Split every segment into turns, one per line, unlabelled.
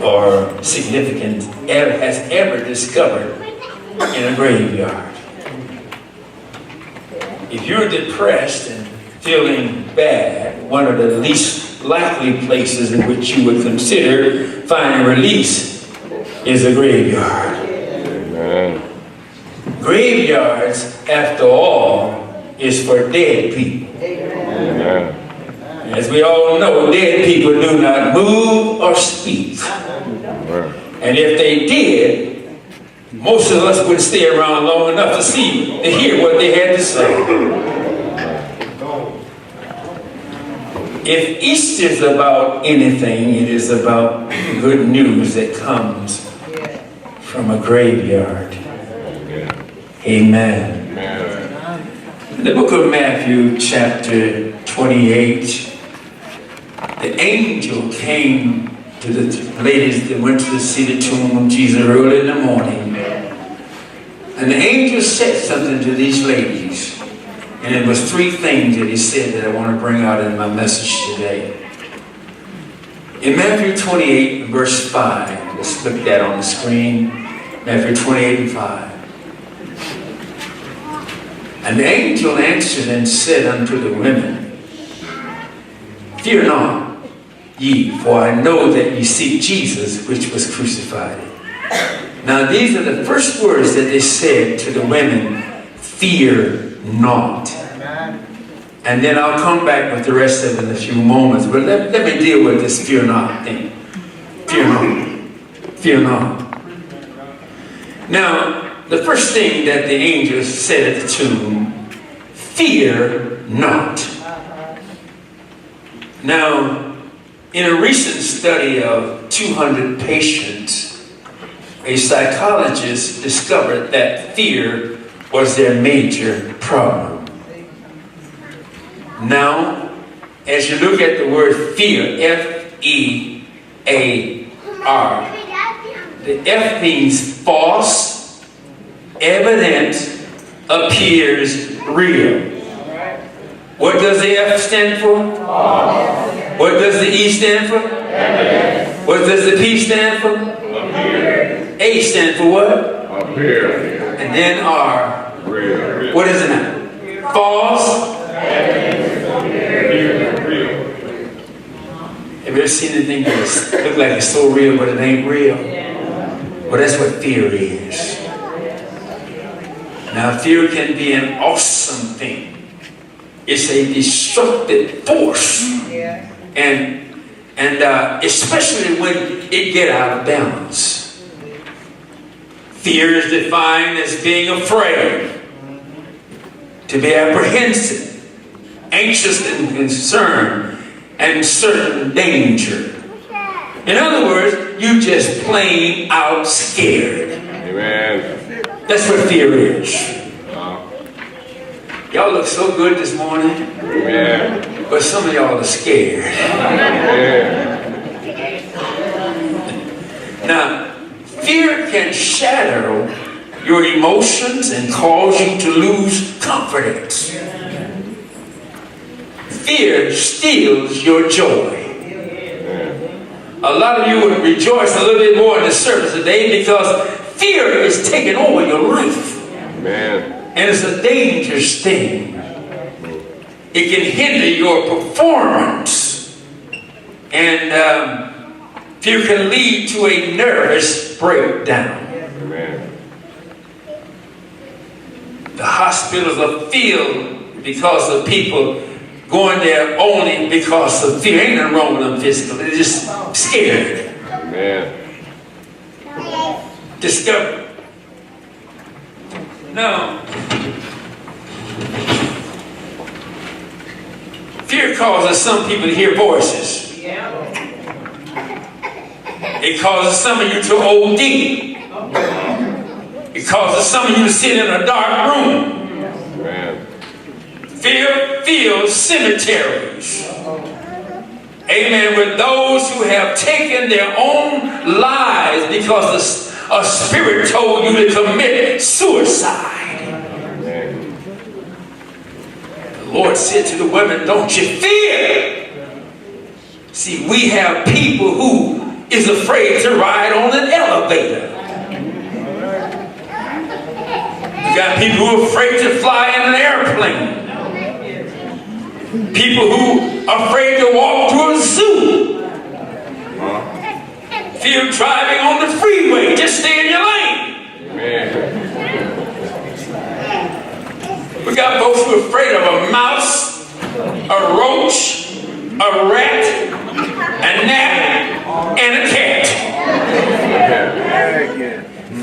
or significant has ever discovered in a graveyard. If you're depressed and feeling bad, one of the least likely places in which you would consider finding release is a graveyard. Amen. Graveyards, after all, is for dead people. Amen. As we all know, dead people do not move or speak. And if they did, most of us would stay around long enough to hear what they had to say. If Easter is about anything, it is about good news that comes from a graveyard. Amen. In the book of Matthew, chapter 28, the angel came to the ladies that went to see the tomb of Jesus early in the morning. And the angel said something to these ladies. And it was three things that he said that I want to bring out in my message today. In Matthew 28, verse 5, let's look at that on the screen. Matthew 28 and 5. And the angel answered and said unto the women, Fear not, ye, for I know that ye seek Jesus, which was crucified. Now these are the first words that they said to the women, fear not. And then I'll come back with the rest of it in a few moments. But let me deal with this fear not thing. Fear not. Fear not. Now, the first thing that the angels said at the tomb, fear not. Now, in a recent study of 200 patients, a psychologist discovered that fear was their major problem. Now, as you look at the word fear, F-E-A-R, the F means false, evident, appears real. What does the F stand for? False. What does the E stand for? Evidence. What does the P stand for? Appear. A stand for what? Appear. And then R. Real. What is it now? False. Evidence. Real. Have you ever seen anything that looks like it's so real but it ain't real? Well, that's what fear is. Now, fear can be an awesome thing. It's a destructive force. And especially when it gets out of balance. Fear is defined as being afraid, to be apprehensive, anxious and concerned, and certain danger. In other words, you just plain out scared. Amen. That's what fear is. Y'all look so good this morning. Amen. But some of y'all are scared. Amen. Now, fear can shadow your emotions and cause you to lose confidence. Fear steals your joy. A lot of you would rejoice a little bit more in the service today because fear is taking over your life. Amen. And it's a dangerous thing. It can hinder your performance. And fear can lead to a nervous breakdown. Amen. The hospitals are filled because of people going there only because of fear. Ain't nothing wrong with them physically. They're just scared. Amen. Discover. Now, fear causes some people to hear voices. It causes some of you to OD. It causes some of you to sit in a dark room. Fear fills cemeteries. Amen. With those who have taken their own lives because a spirit told you to commit suicide. Amen. The Lord said to the women, don't you fear. See, we have people who is afraid to ride on an elevator. You got people who are afraid to fly in an airplane. People who are afraid to walk to a zoo. Fear driving on the freeway. Just stay in your lane. We got folks who are afraid of a mouse, a roach, a rat, a gnat, and a cat.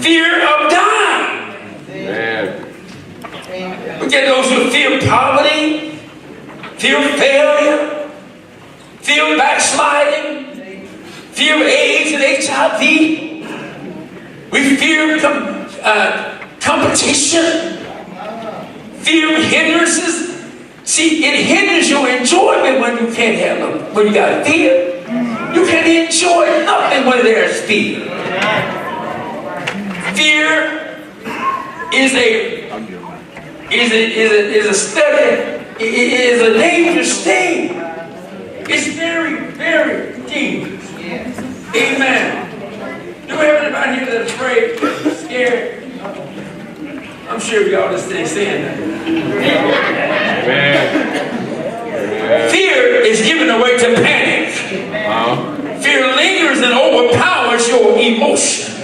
Fear of dying. We get those who fear poverty, fear failure, fear backsliding, fear AIDS and HIV. We fear competition, fear hindrances. See, it hinders your enjoyment when you can't have them. When you got fear, you can't enjoy nothing when there's fear. Fear is a dangerous thing. It's very, very dangerous. Amen. Do we have anybody here that's afraid, scared? I'm sure y'all just ain't saying that. Fear is giving away to panic. Fear lingers and overpowers your emotions.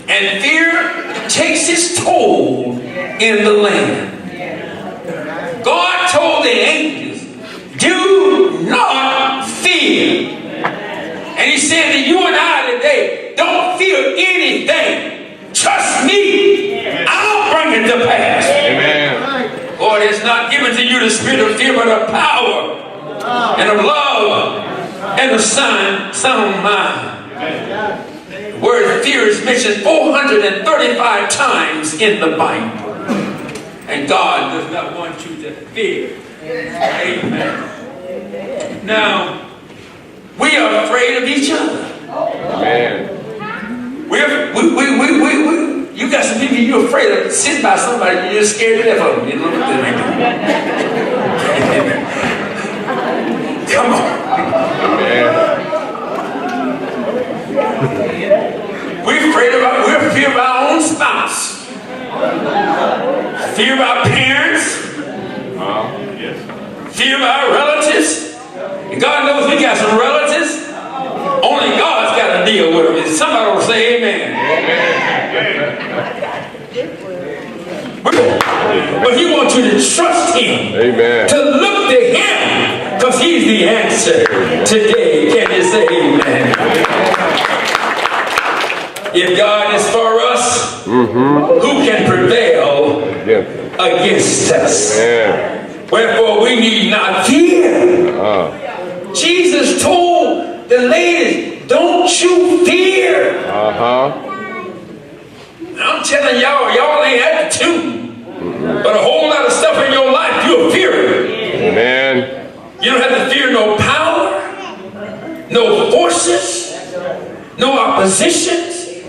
And fear takes its toll in the land. God told the angels, do not fear. And he said to you and I today, don't fear anything. Trust me, I'll bring it to pass. Amen. God has not given to you the spirit of fear, but of power and of love and of sound mind. The word fear is mentioned 435 times in the Bible. And God does not want you to fear. Amen. Now, we are afraid of each other. Amen. You got some people you're afraid of sitting by somebody, you're just scared to death of them. You know? Come on. We're fear of our own spouse. Fear of our parents. Fear of our relatives. And God knows we got some relatives. Only God's got to deal with them. Somebody will say amen. But he wants you to trust him. Amen. To look to him. Because he's the answer today. Can you say amen? If God is for us, who can prevail against us? Wherefore we need not fear. Jesus told the ladies, don't you fear. I'm telling y'all ain't at the tune. But a whole lot of stuff in your life you'll fear it. Amen. You don't have to fear no power, no forces, no oppositions,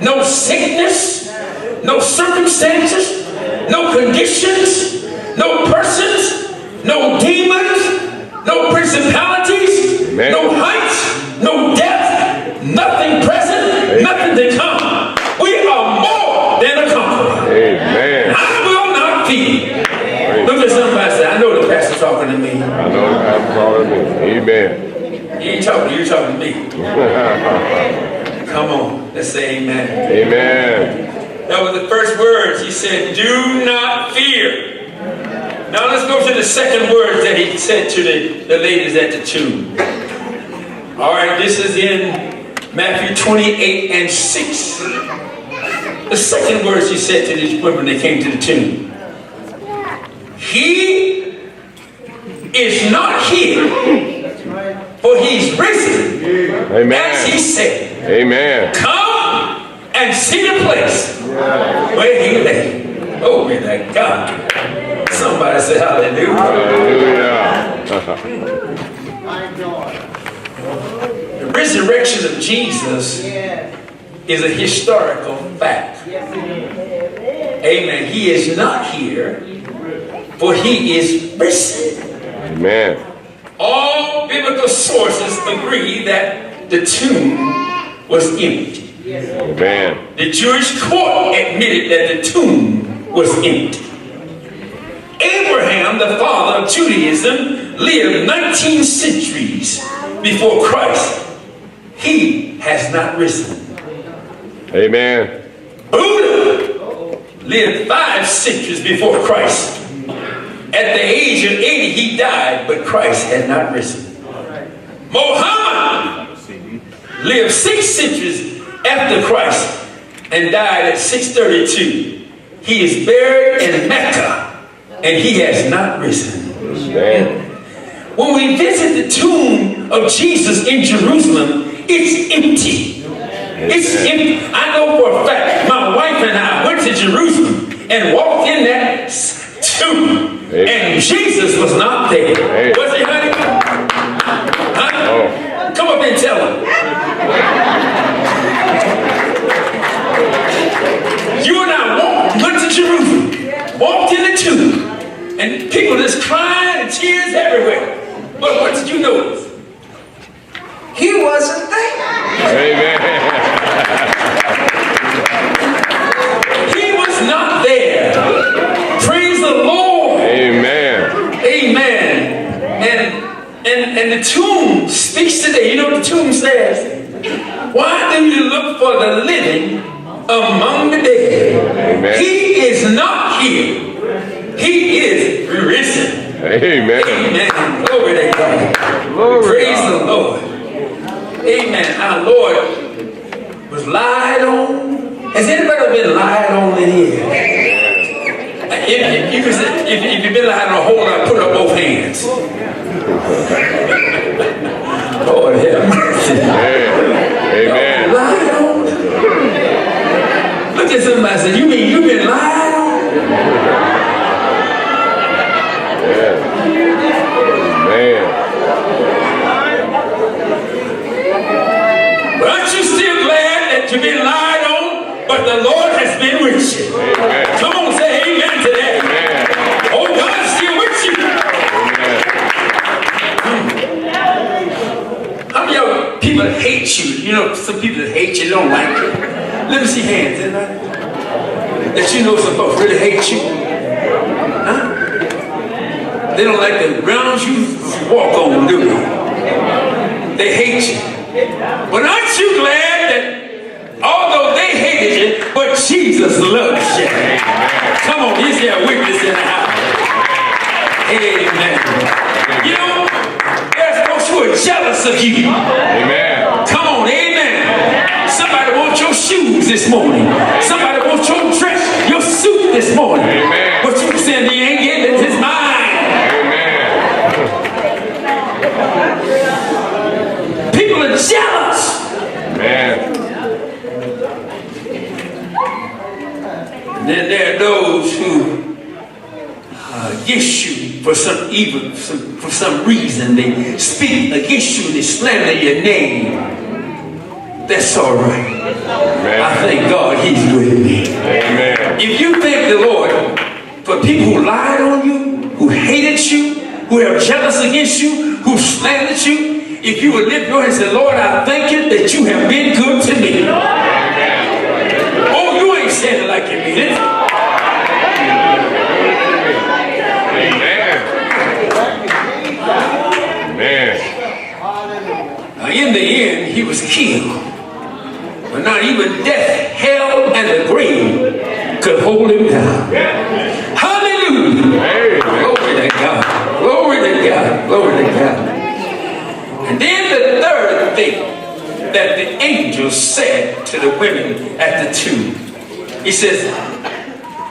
no sickness, no circumstances, no conditions, no persons, no demons, no principalities, no heights, no depth, nothing present, nothing to come. We are more than a conqueror. Amen. I will not fear. Look at somebody say, I know the pastor's talking to me. I know the pastor's talking to me. Amen. He ain't talking to you, you're talking to me. Come on, let's say amen. Amen. That was the first words. He said, do not fear. Now let's go to the second words that he said to the ladies at the tomb. All right, this is in Matthew 28:6. The second words he said to these women when they came to the tomb. He is not here, for he's risen. Amen. As he said. Amen. Come and see the place where he lay. Oh, may that God. Somebody say hallelujah. Hallelujah. The resurrection of Jesus is a historical fact. Amen. He is not here, for he is risen. Amen. All biblical sources agree that the tomb was empty.
Amen.
The Jewish court admitted that the tomb was empty. Abraham, the father of Judaism, lived 19 centuries before Christ. He has not risen.
Amen.
Buddha lived 5 centuries before Christ. At the age of 80, he died, but Christ had not risen. Muhammad lived 6 centuries after Christ and died at 632. He is buried in Mecca, and he has not risen.
Amen.
When we visit the tomb of Jesus in Jerusalem, it's empty. It's empty. I know for a fact, my wife and I went to Jerusalem and walked in that tomb, and Jesus was not there. Was he, honey? Huh?
Oh.
Come up and tell him. You and I went to Jerusalem, walked in the tomb, and people just crying and tears everywhere. But what did you notice? He wasn't there.
Amen.
He was not there. Praise the Lord.
Amen.
Amen. And the tomb speaks today. You know what the tomb says? Why do you look for the living among the dead?
Amen.
He is not here. He is risen.
Amen.
Amen. Glory to God.
Glory.
Praise the Lord. Amen. Our Lord was lied on. Has anybody been lied on in here? If you've been lied on, hold up, put up both hands. Lord have mercy.
Amen.
Lied on. Look at somebody and say, you mean you've been lied on?
Amen.
But aren't you still glad that you've been lied on, but the Lord has been with you?
Amen.
Come on, say amen to that.
Amen.
Oh, God's still with you.
Amen.
How many of y'all people hate you? You know, some people that hate you, don't like you. Let me see hands, anybody? That you know some folks really hate you. Huh? They don't like the ground you walk on, do they? They hate you. But aren't you glad that although they hated you, but Jesus loves you? Come on, is there a witness in the house? Amen. You know, there's folks who are jealous of you.
Amen.
Come on, amen. Somebody wants your shoes this morning. Somebody wants your dress, your suit this morning.
Amen.
But you said he ain't getting it, it's mine. People are jealous.
Amen.
And then there are those who against you for some evil, for some reason. They speak against you and they slander your name. That's all right.
Amen.
I thank God he's with me.
Amen.
If you thank the Lord for people who lied on you, who hated you, who are jealous against you, who slandered you, if you would lift your hand and say, Lord, I thank you that you have been good to me.
Amen.
Oh, you ain't saying it like you mean it.
Amen. Amen.
Now, in the end, he was killed. But not even death, hell, and the grave could hold him down. Hallelujah.
Amen.
Glory to God. Glory to God. Glory to God. And then the third thing that the angel said to the women at the tomb. He says,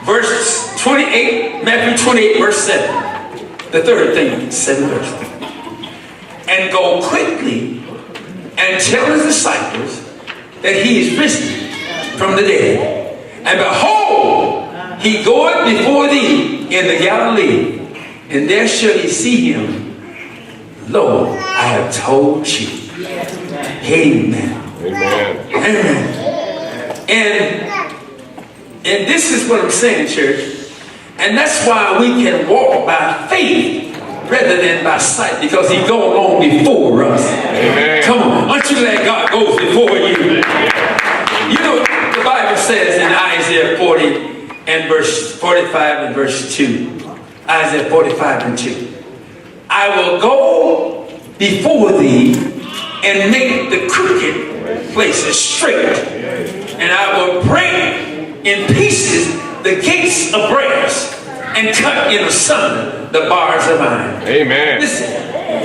verse 28, Matthew 28, verse 7. The third thing, 7 verse. And go quickly and tell his disciples that he is risen from the dead. And behold, he goeth before thee in the Galilee, and there shall ye see him. Lo, I have told you. Amen.
Amen.
Amen. And this is what I'm saying, church. And that's why we can walk by faith rather than by sight, because He goes on before us.
Amen.
Come on, aren't you glad God goes before you? You know, the Bible says in Isaiah 40 and verse 45 and verse 2. Isaiah 45 and 2. I will go before thee and make the crooked places straight. And I will break in pieces the gates of brass and cut in asunder the bars of iron.
Amen.
Listen,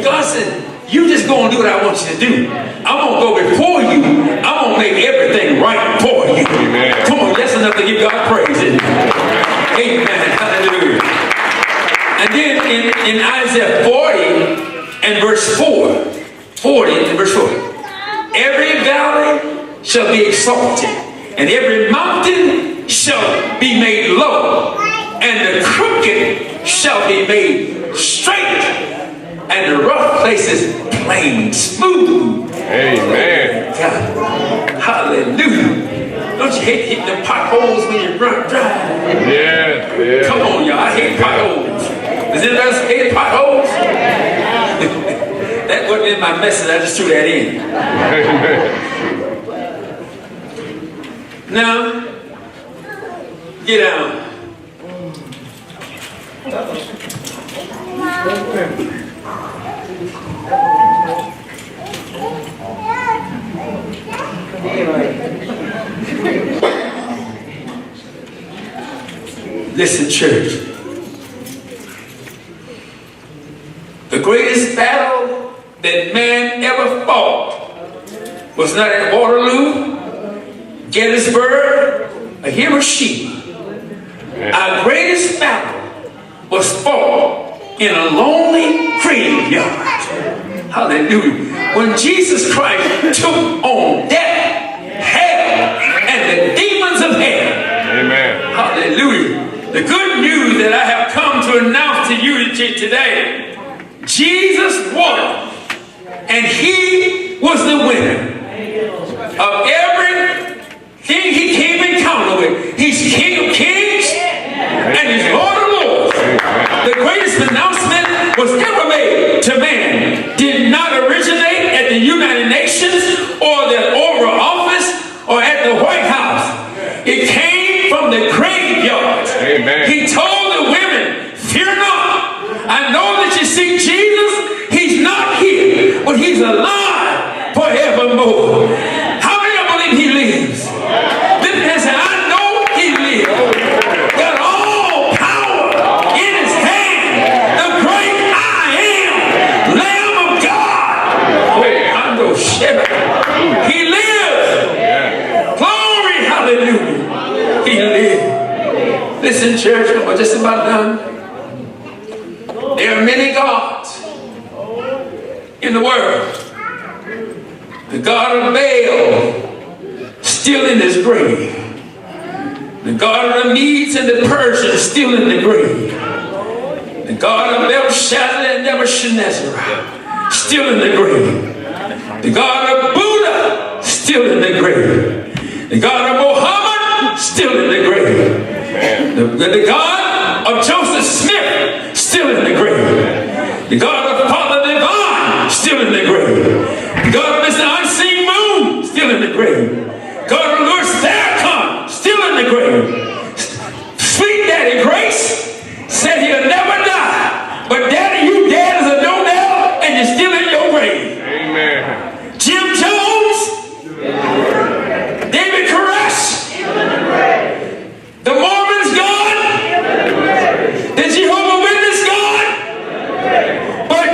God said, you just go and do what I want you to do. I'm going to go before you. I'm going to make everything right for you.
Amen.
Come on, that's enough to give God praise. Amen. Hallelujah. And then in Isaiah 40 and verse 4. 40 and verse 4. Every valley shall be exalted, and every mountain shall be made low, and the crooked shall be made straight, and the rough places plain, smooth.
Amen.
God. Hallelujah. Don't you hate hitting the potholes when you drive?
Yes, yes.
Come on, y'all. I hate potholes. Does anybody else hate potholes? That wasn't in my message. I just threw that in. Now, get down. Listen, church. The greatest battle that man ever fought was not at Waterloo, Gettysburg, or Hiroshima. Our greatest battle was fought in a lonely graveyard. Hallelujah. When Jesus Christ took on death, hell, and the demons of hell.
Amen.
Hallelujah. The good news that I have come to announce to you today, Jesus won, and He was the winner of everything He came in encounter with. He's King of Kings and He's Lord of Lords. The greatest announcement was ever made to man did not originate at the United Nations or the Oval Office or at the White House. It came from the graveyard.
Amen.
He told the women, fear not. I know that you see Jesus. He's not here, but He's alive forevermore. How many of you believe He lives? Lift your hands and say, I know He lives. Got all power in His hand. The great I am, Lamb of God. I know Sheba. He lives. Glory, hallelujah. He lives. Listen, church, we're just about done. There are many gods in the world. The God of Baal, still in his grave. The God of the Medes and the Persians, still in the grave. The God of Belshazzar and Nebuchadnezzar, still in the grave. The God of Buddha, still in the grave. The God of Muhammad, still in the grave. The God of Joseph Smith, still in the grave. The God of Father Divine, still in the grave. The God of Mr. Unseen Moon, still in the grave. God of Lord Farrakhan, still in the grave. Sweet Daddy Grace said He'll never die. But Daddy, you dead as a doornail and you're still in your grave.
Amen.
Jim Jones, David Koresh, the Mormons God, the Jehovah's Witness God, but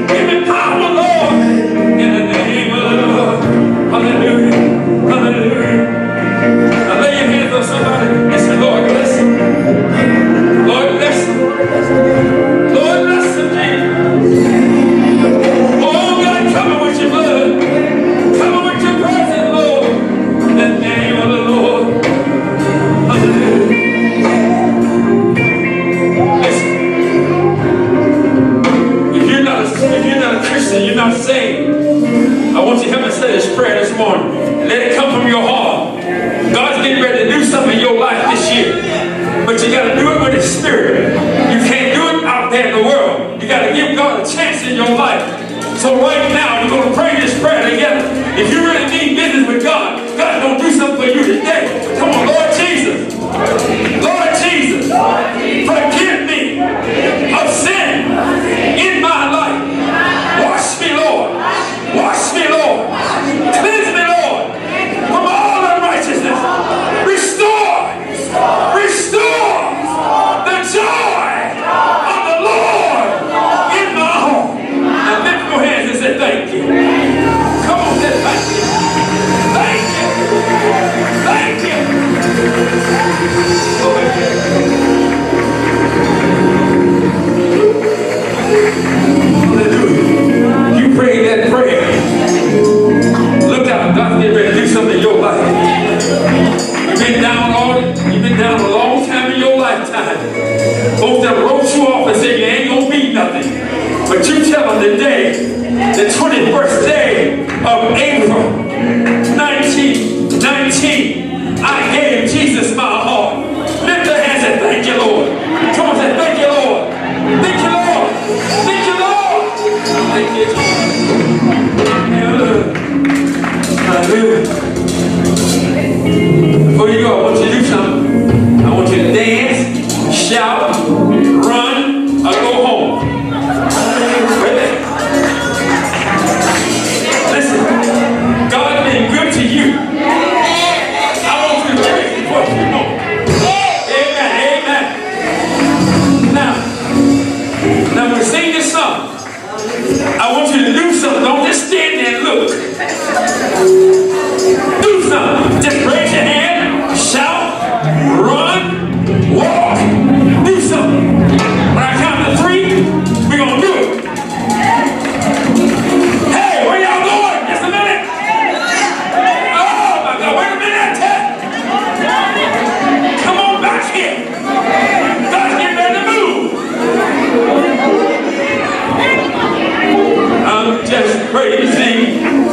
Give me you're not saved, I want you to help me say this prayer this morning. Let it come from your heart. God's getting ready to do something in your life this year. But you got to do it with His Spirit. You can't do it out there in the world. You got to give God a chance in your life. So right now, we're going to pray this prayer together. If you really need business with God, God's going to do something for you today. Come on, Lord Jesus. Lord Jesus, forgive me of sin in my life. Wash me, Lord. Wash me, Lord. Cleanse me, Lord, from all unrighteousness. Restore the joy of the Lord in my home. Now lift your hands and say thank you. Come on, say thank you. Thank you. Thank you. Hallelujah. You prayed that prayer. Look out, God's getting ready to do something in your life. You've been down a long time in your lifetime. Folks that wrote you off and said you ain't gonna be nothing. But you tell them today, the 21st day of April 1919, I gave Jesus my heart. Lift your hands and thank you, Lord. Come on, say thank you, Lord. Thank you, Lord. Thank you, Lord. Thank you, Jesus. Hallelujah. Before you go, I want you to do something. I want you to dance, shout, run, or go home. Listen, God's been good to you. I want you to praise Him for you know. Amen, amen. Now when we sing this song, I want you to do something. Don't just stand there and look. Do something. Just raise your hand, shout, run, walk, do something. When I count to 3, we're going to do it. Hey, where y'all going? Just a minute. Oh my God, wait a minute. Come on back here. God's getting ready to move. I'm just praising